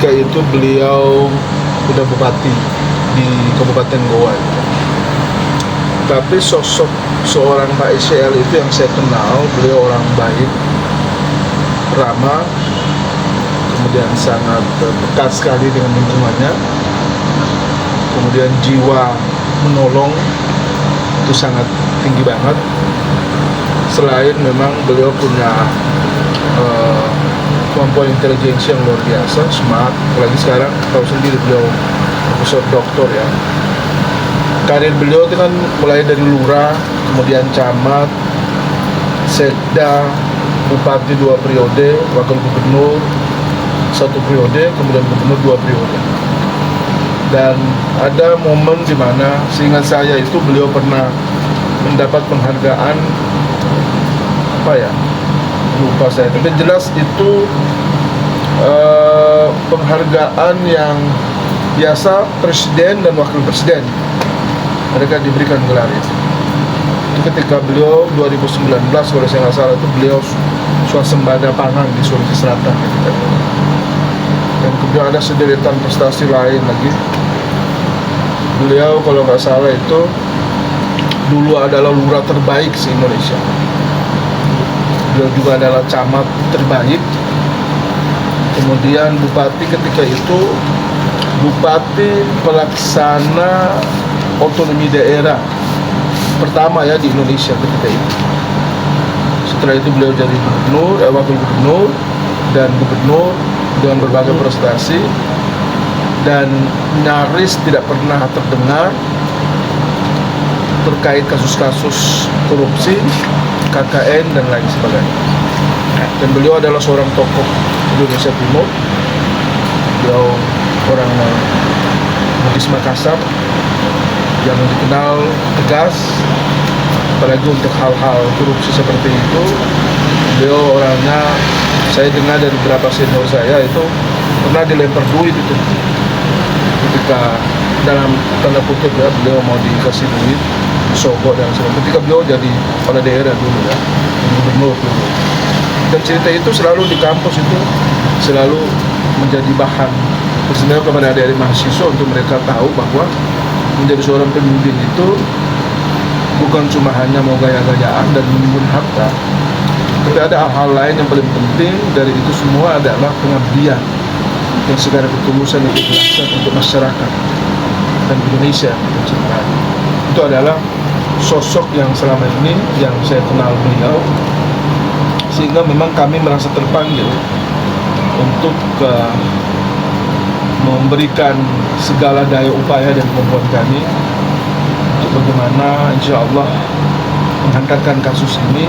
ketika itu beliau udah bupati di Kabupaten Goa. Tapi sosok seorang Pak ICL itu yang saya kenal, beliau orang baik, ramah, kemudian sangat peka sekali dengan lingkungannya, kemudian jiwa menolong itu sangat tinggi banget. Selain memang beliau punya kemampuan intelijensi yang luar biasa, smart, apalagi sekarang tahu sendiri beliau profesor doktor ya. Karir beliau itu kan mulai dari lurah, kemudian camat, sekda, bupati 2 periode, wakil gubernur 1 periode, kemudian gubernur 2 periode. Dan ada momen di mana seingat saya itu beliau pernah mendapat penghargaan apa ya, lupa saya, tapi jelas itu penghargaan yang biasa presiden dan wakil presiden mereka diberikan gelar itu. Ketika beliau 2019 kalau saya nggak salah itu beliau swasembada pangan di Sulawesi Selatan ketika itu. Dan kemudian ada sederetan prestasi lain lagi. Beliau kalau nggak salah itu dulu adalah lurah terbaik se Indonesia. Beliau juga adalah camat terbaik. Kemudian bupati ketika itu bupati pelaksana otonomi daerah pertama ya di Indonesia ketika itu. Setelah itu beliau jadi gubernur, wakil gubernur dan gubernur dengan berbagai prestasi, dan nyaris tidak pernah terdengar terkait kasus-kasus korupsi, KKN dan lain sebagainya. Dan beliau adalah seorang tokoh Indonesia Timur. Beliau orang Bugis Makassar yang dikenal tegas, apalagi untuk hal-hal korupsi seperti itu. Beliau orangnya, saya dengar dari beberapa senior saya itu pernah dilempar duit itu ketika dalam tanda kutip ya, beliau mau dikasih duit sogok dan sebagainya ketika beliau jadi kepala daerah dulu ya, gubernur dulu. Dan cerita itu selalu di kampus itu selalu menjadi bahan persenjataan kepada adik-adik mahasiswa untuk mereka tahu bahwa menjadi seorang pemimpin itu bukan cuma hanya mau gaya-gayaan dan menimbun harta, tapi ada hal-hal lain yang paling penting dari itu semua adalah pengabdian dan segala ketulusan dan keikhlasan untuk masyarakat dan Indonesia. Itu adalah sosok yang selama ini yang saya kenal beliau, sehingga memang kami merasa terpanggil untuk memberikan segala daya upaya dan kemampuan kami untuk bagaimana insya Allah menghantarkan kasus ini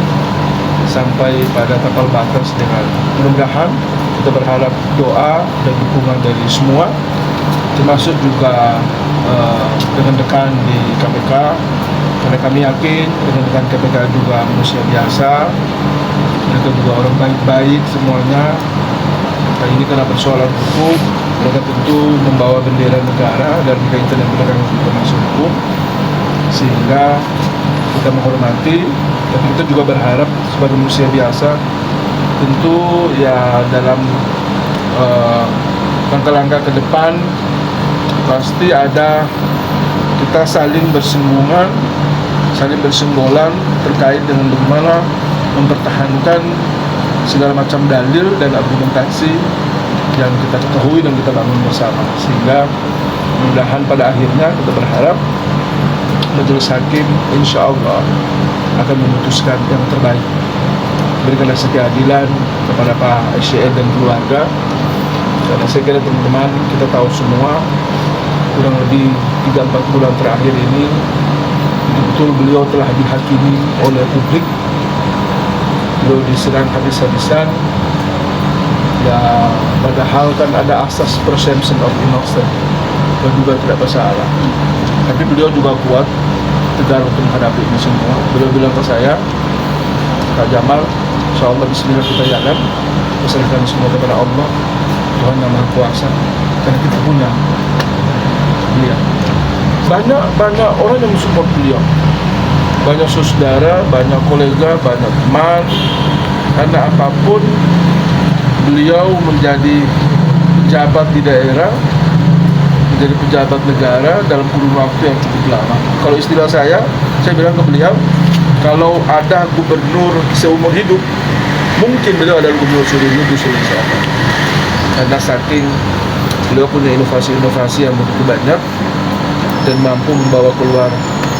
sampai pada tapal batas dengan mudah-mudahan. Kita berharap doa dan dukungan dari semua, termasuk juga rekan-rekan di KPK, karena kami yakin rekan-rekan KPK juga manusia biasa, mereka juga orang baik-baik semuanya. Nah, ini karena persoalan hukum, mereka tentu membawa bendera negara dan berkaitan dengan penegakan hukum termasuk hukum, sehingga kita menghormati dan kita juga berharap sebagai manusia biasa tentu ya dalam langkah-langkah ke depan pasti ada kita saling bersinggungan, saling bersenggolan terkait dengan bagaimana mempertahankan segala macam dalil dan argumentasi yang kita ketahui dan kita bangun bersama, sehingga mudah-mudahan pada akhirnya kita berharap majelis hakim insya Allah akan memutuskan yang terbaik, berikan rasa keadilan kepada Pak ICL dan keluarga. Karena saya kira teman-teman kita tahu semua kurang lebih 3-4 bulan terakhir ini betul-betul beliau telah dihakimi oleh publik. Beliau diserang habis-habisan ya, padahal kan ada asas presumption of innocence, beliau juga tidak bersalah, tapi beliau juga kuat tegar untuk menghadapi ini semua. Beliau bilang ke saya, Pak Jamal, insya Allah bismillah kita jalan, serahkan semua kepada Allah, Tuhan yang Maha Kuasa, karena kita punya beliau. Banyak orang yang mensupport beliau, banyak saudara, banyak kolega, banyak teman. Karena apapun beliau menjadi pejabat di daerah, menjadi pejabat negara dalam kurun waktu yang cukup lama. Kalau istilah saya bilang ke beliau, kalau ada gubernur seumur hidup, mungkin beliau adalah gubernur seumur hidup di Sulawesi Selatan. Karena saking beliau punya inovasi-inovasi yang begitu banyak dan mampu membawa keluar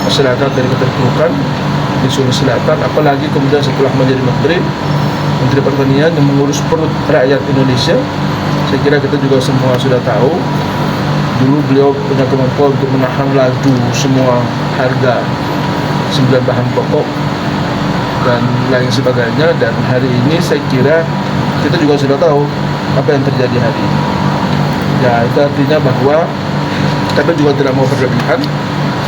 masyarakat dari keterpurukan di Sulawesi Selatan. Apalagi kemudian setelah menjadi Menteri Pertanian yang mengurus perut rakyat Indonesia, saya kira kita juga semua sudah tahu. Dulu beliau punya kemampuan untuk menahan laju semua harga 9 bahan pokok dan lain sebagainya, dan hari ini saya kira kita juga sudah tahu apa yang terjadi hari ini. Ya, itu artinya bahwa kita juga tidak mau berlebihan,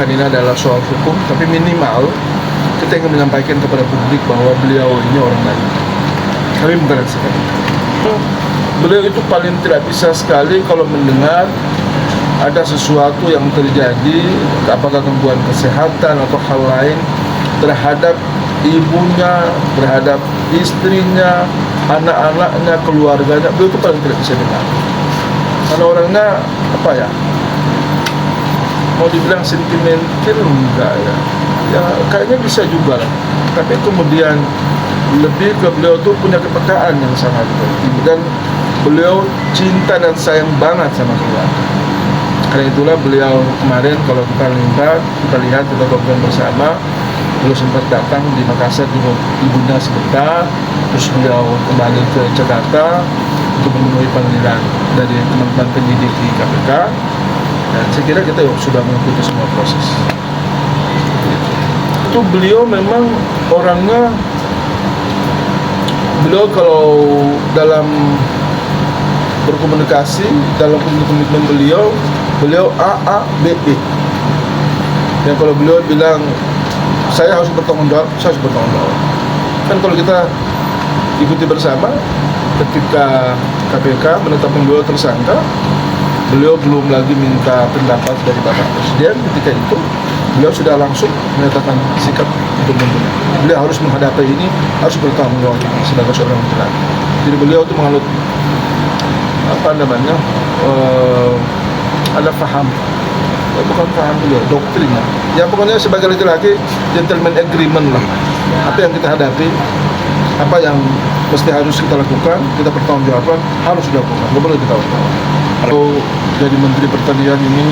karena ini adalah soal hukum, tapi minimal kita ingin menyampaikan kepada publik bahwa beliau ini orang baik. Kami menggaransikan beliau itu paling tidak bisa sekali kalau mendengar ada sesuatu yang terjadi, apakah gangguan kesehatan atau hal lain terhadap ibunya, terhadap istrinya, anak-anaknya, keluarganya, beliau itu paling tidak bisa dengar. Karena orangnya apa ya, mau dibilang sentimental enggak ya, ya kayaknya bisa juga lah. Tapi kemudian lebih ke beliau tuh punya kepekaan yang sangat tinggi, dan beliau cinta dan sayang banget sama keluarga. Karena itulah beliau kemarin, kalau kita lihat, kita tonton bersama, beliau sempat datang di Makassar jenguk ibunya sebentar, terus beliau kembali ke Jakarta untuk memenuhi panggilan dari teman-teman penyidik di KPK, dan saya kira kita sudah mengikuti semua proses. Itu beliau memang orangnya, beliau kalau dalam berkomunikasi, dalam komitmen beliau A, B, B. Dan kalau beliau bilang saya harus bertanggung jawab, saya harus bertanggung jawab. Kan kalau kita ikuti bersama, ketika KPK menetapkan beliau tersangka, beliau belum lagi minta pendapat dari Bapak Presiden. Ketika itu beliau sudah langsung menyatakan sikap untuk membunuh. Beliau harus menghadapi ini, harus bertanggung jawab sebagai seorang laki-laki. Jadi beliau itu menganut ada paham, bukan paham beliau, doktrin lah. Ya pokoknya sebagai laki-laki, gentleman agreement lah. Apa yang kita hadapi, apa yang mesti harus kita lakukan, kita bertanggung jawabkan, harus dilakukan, nggak boleh ditawar-tawar. Kalau jadi Menteri Pertanian ini,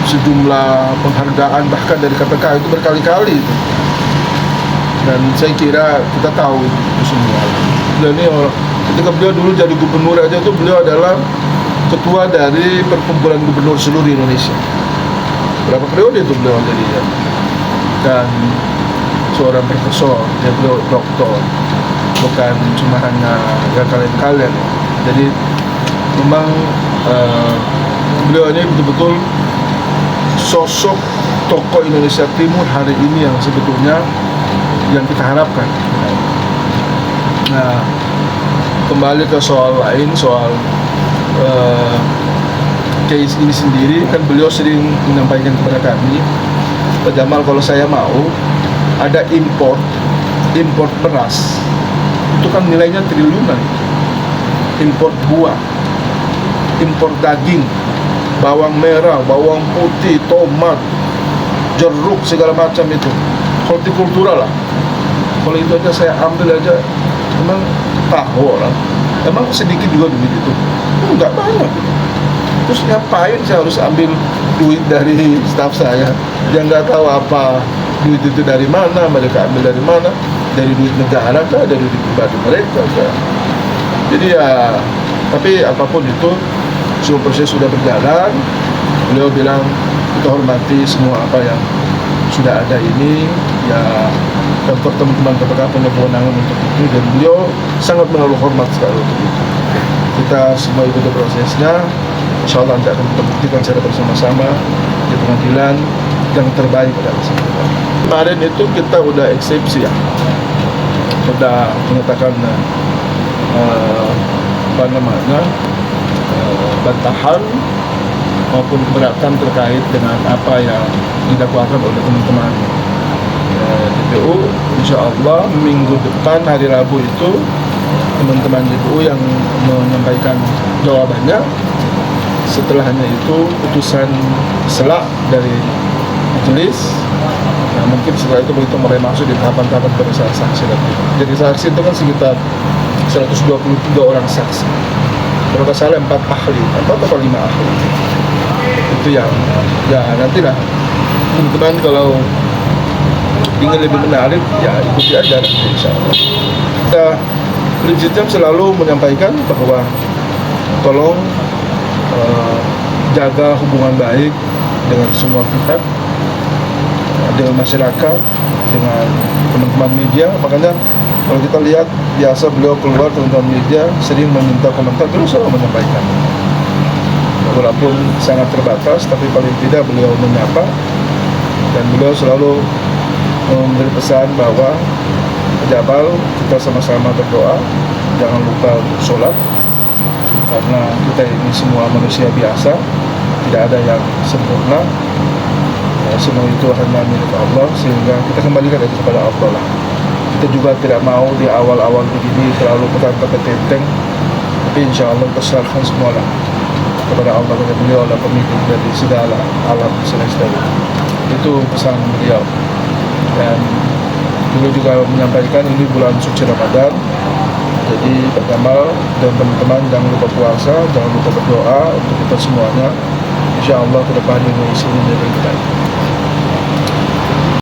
sejumlah penghargaan bahkan dari KPK itu berkali-kali itu. Dan saya kira kita tahu itu semua. Dan ini ketika beliau dulu jadi gubernur aja itu, beliau adalah ketua dari perkumpulan gubernur seluruh Indonesia. Berapa periode itu beliau jadinya. Dan seorang profesor, dia beliau doktor, bukan cuma hanya ya kalian. Jadi memang beliau ini betul-betul sosok tokoh Indonesia Timur hari ini yang sebetulnya yang kita harapkan. Nah, kembali ke soal lain, soal case ini sendiri, kan beliau sering menyampaikan kepada kami, Pak Jamal, kalau saya mau ada import beras, itu kan nilainya triliunan. Import buah, import daging, bawang merah, bawang putih, tomat, jeruk, segala macam itu, hortikultura lah. Kalau itu aja saya ambil aja, memang tahu orang, emang sedikit juga duit itu, enggak banyak. Terus ngapain saya harus ambil duit dari staf saya yang nggak tahu apa duit itu dari mana, mereka ambil dari mana, dari duit negara kah, dari duit pribadi mereka kah. Jadi ya, tapi apapun itu, semua proses sudah berjalan. Beliau bilang kita hormati semua apa yang sudah ada ini, ya kantor teman-teman KPK punya kewenangan untuk itu, dan beliau sangat menaruh hormat sekali untuk itu. Kita semua ikuti prosesnya, insya Allah nanti akan kita buktikan secara bersama-sama di pengadilan yang terbaik adalah kita. Kemarin itu kita udah eksepsi ya, sudah menyatakan bantahan maupun keberatan terkait dengan apa yang didakwakan oleh teman-teman DPU. Insya Allah minggu depan hari Rabu itu teman-teman JPU yang menyampaikan jawabannya. Setelahnya itu putusan selak dari majelis. Nah, mungkin setelah itu begitu mulai masuk di tahapan-tahapan pemeriksaan saksi nanti. Jadi saksi itu kan sekitar 123 orang saksi. Kalau nggak salah 4 ahli, 4 atau 5 ahli. Itu yang ya nantilah teman-teman kalau ingin lebih menarik ya ikuti aja nanti insya Allah. Kita prinsipnya selalu menyampaikan bahwa tolong jaga hubungan baik dengan semua pihak, dengan masyarakat, dengan teman-teman media. Makanya kalau kita lihat biasa beliau keluar teman-teman media sering meminta komentar, beliau selalu menyampaikan. Walaupun sangat terbatas, tapi paling tidak beliau menyapa dan beliau selalu memberi pesan bahwa Jabal kita sama-sama berdoa, jangan lupa untuk sholat karena kita ini semua manusia biasa, tidak ada yang sempurna. Ya, semua itu hanya milik Allah, sehingga kita kembalikan itu kepada Allah lah. Kita juga tidak mau di awal-awal begini terlalu petenteng, tapi insya Allah kita serahkan semualah kepada Allah, kepada beliau adalah pemimpin dari segala alam semesta. Itu pesan beliau. Dan beliau juga menyampaikan ini bulan suci Ramadan, jadi Pak Jamal dan teman-teman jangan lupa puasa, jangan lupa berdoa untuk kita semuanya. Insya Allah ke depan ini isinya lebih baik.